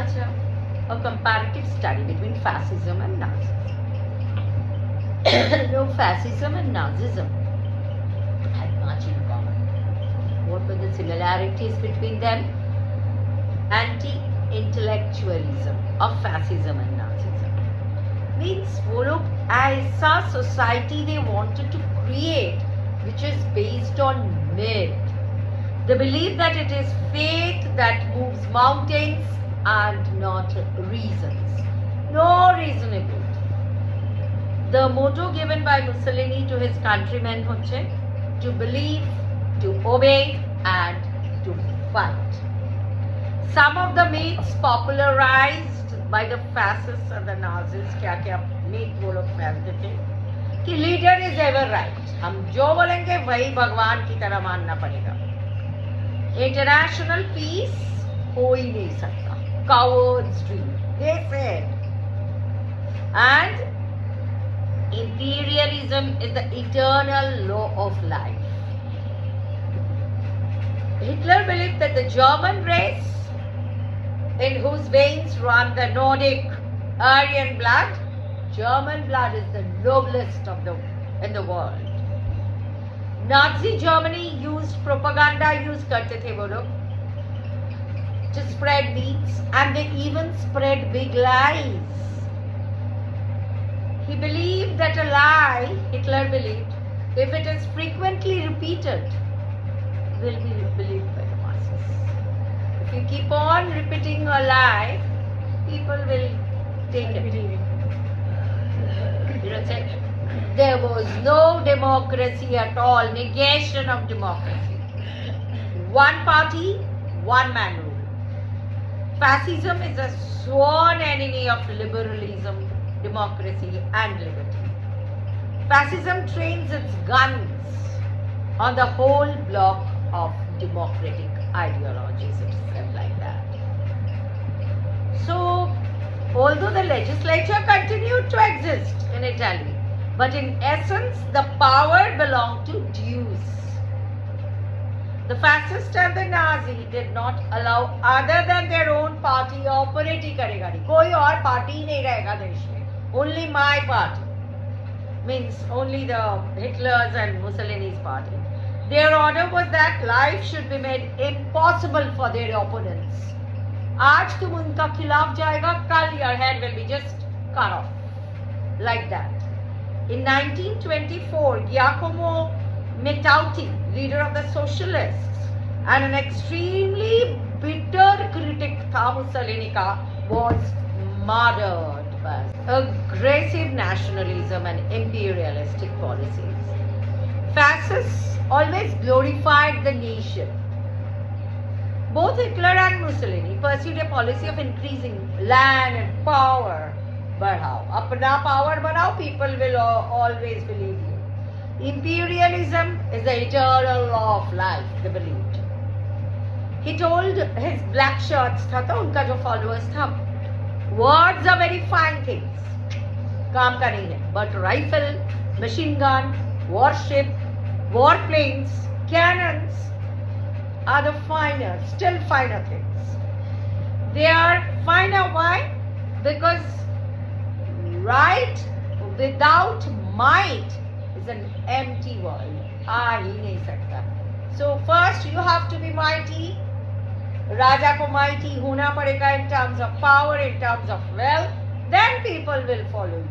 Acha, a comparative study between fascism and Nazism. No, fascism and Nazism had much in common. What were the similarities between them? Anti-intellectualism of fascism and Nazism. Means वो लोग ऐसा society they wanted to create which is based on myth. They believe that it is faith that moves mountains and not reasons. No reasonable. The motto given by Mussolini to his countrymen হচ্ছে to believe, to obey and to fight. Some of the myths popularized by the fascists and the Nazis, क्या myth वो लोग फैलते थे कि leader is ever right. हम जो बोलेंगे वही भगवान की तरह मानना पड़ेगा. International peace हो ही नहीं सकता. Coward's dream, they said. And imperialism is the eternal law of life. Hitler believed that the German race, in whose veins run the Nordic Aryan blood, German blood is the noblest in the world. Nazi Germany used propaganda, use karte the wo log, to spread myths, and they even spread big lies. He believed that a lie, Hitler believed, if it is frequently repeated, will be believed by the masses. If you keep on repeating a lie, people will take it. You know, say, there was no democracy at all, negation of democracy. One party, one man rule. Fascism is a sworn enemy of liberalism, democracy and liberty. Fascism trains its guns on the whole block of democratic ideologies, it is said like that. So, although the legislature continued to exist in Italy, but in essence the power belonged to Jews. The fascists and the Nazi did not allow other than their own party operate ही करेगा नहीं, कोई और party ही नहीं रहेगा देश में. Only my party, means only the Hitler's and Mussolini's party. Their order was that life should be made impossible for their opponents. आज तुम उनका खिलाफ जाएगा, कल your head will be just cut off, like that. In 1924, Giacomo Matteotti, leader of the socialists and an extremely bitter critic था Mussolini का, was murdered by aggressive nationalism and imperialistic policies. Fascists always glorified the nation. Both Hitler and Mussolini pursued a policy of increasing land and power. बढ़ाओ, अपना power बढ़ाओ, people will always believe you. Imperialism is the eternal law of life, they believed. He told his black shirts था तो उनका जो followers था, words are very fine things, काम का नहीं है, but rifle, machine gun, warship, warplanes, cannons are the finer, still finer things. They are finer, why? Because right without might is an empty world. आ ही नहीं सकता. So first you have to be mighty. राजा को mighty होना पड़ेगा in terms of power, in terms of wealth. Then people will follow you.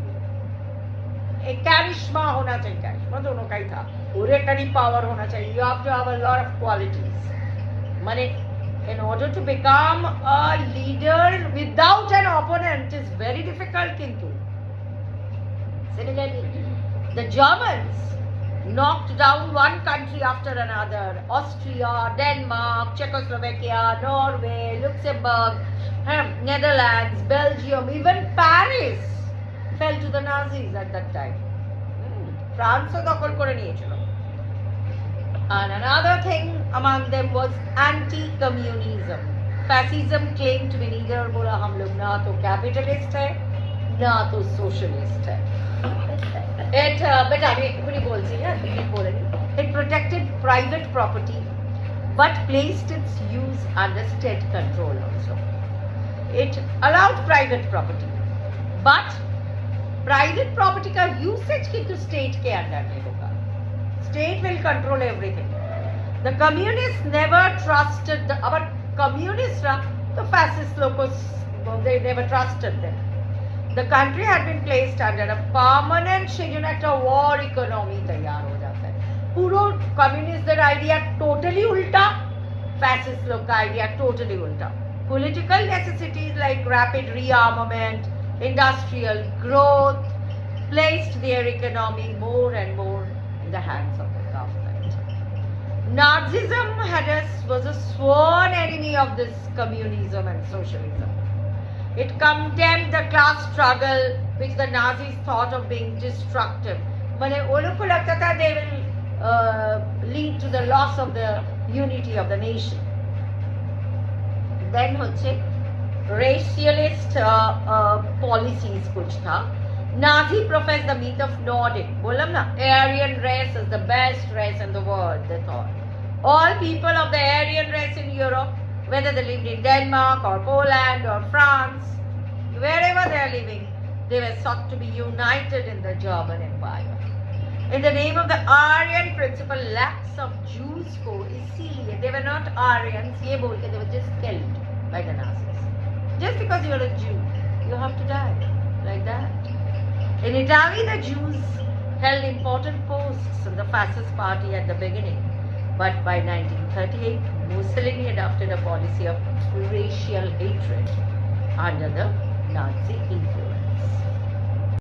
एक करिश्मा होना चाहिए, करिश्मा दोनों का ही था. Oratory power होना चाहिए. You have to have a lot of qualities. माने in order to become a leader without an opponent is very difficult. किंतु similarly, the Germans knocked down one country after another. Austria, Denmark, Czechoslovakia, Norway, Luxembourg, Netherlands, Belgium, even Paris fell to the Nazis at that time. France দখল করে নিয়েছিল. And another thing among them was anti-communism. Fascism claimed to be neither, बोला हम लोग ना तो capitalist है ना तो socialist है. It protected private property but placed its use under state control also. it allowed private property, but private property का usage किंतु state के अंडर में होगा. State will control everything. The communists never trusted our communists, the fascist locals, they never trusted them. The country had been placed under a permanent schedule at a war economy तैयार हो जाता है. पूरा communist their idea totally उल्टा, fascist लोग का idea totally उल्टा. Political necessities like rapid rearmament, industrial growth placed their economy more and more in the hands of the government. Nazism was a sworn enemy of this communism and socialism. It condemned the class struggle which the Nazis thought of being destructive. माने वो लोग को लगता था they will lead to the loss of the unity of the nation. Then होच्छे racialist policies कुछ था. Nazi professed the myth of Nordic. बोलम ना, Aryan race is the best race in the world, they thought. All people of the Aryan race in Europe, whether they lived in Denmark or Poland or France, wherever they are living, they were sought to be united in the German Empire. In the name of the Aryan principle, lakhs of Jews को इसीलिए they were not Aryans, ये बोल के they were just killed by the Nazis. Just because you are a Jew, you have to die like that. In Italy, the Jews held important posts in the fascist party at the beginning, but by 1938, Mussolini adopted a policy of racial hatred under the Nazi influence.